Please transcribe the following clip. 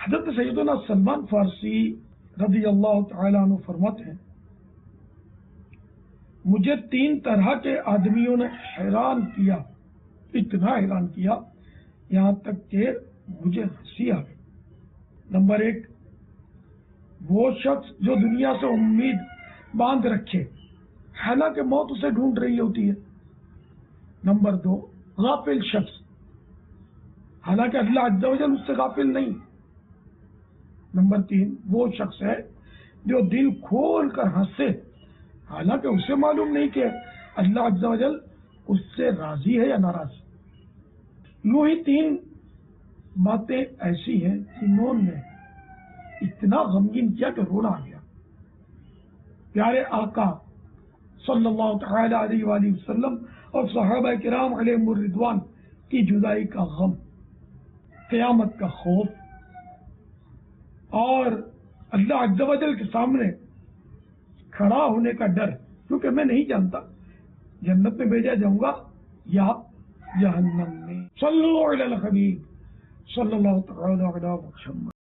حضرت سیدنا سلمان فارسی رضی اللہ تعالیٰ عنہ فرماتے ہیں مجھے 3 طرح کے آدمیوں نے حیران کیا، اتنا حیران کیا یہاں تک کہ مجھے ہنسی آ گئی۔ نمبر 1، وہ شخص جو دنیا سے امید باندھ رکھے حالانکہ موت اسے ڈھونڈ رہی ہوتی ہے۔ نمبر 2، غافل شخص حالانکہ اللہ عز و جل اس سے غافل نہیں۔ نمبر 3، وہ شخص ہے جو دل کھول کر ہنسے حالانکہ اسے معلوم نہیں کہ اللہ عز و جل اس سے راضی ہے یا ناراض۔ یوں ہی 3 باتیں ایسی ہیں جنہوں نے اتنا غمگین کیا کہ رونا آ گیا۔ پیارے آقا صلی اللہ تعالی علیہ وآلہ وسلم اور صحابہ کرام علیہم الرضوان کی جدائی کا غم، قیامت کا خوف اور اللہ عز و جل کے سامنے کھڑا ہونے کا ڈر، کیونکہ میں نہیں جانتا جنت میں بھیجا جاؤں گا یا جہنم میں۔ صلو علی الحبیب صلی اللہ تعالی علیہ وسلم۔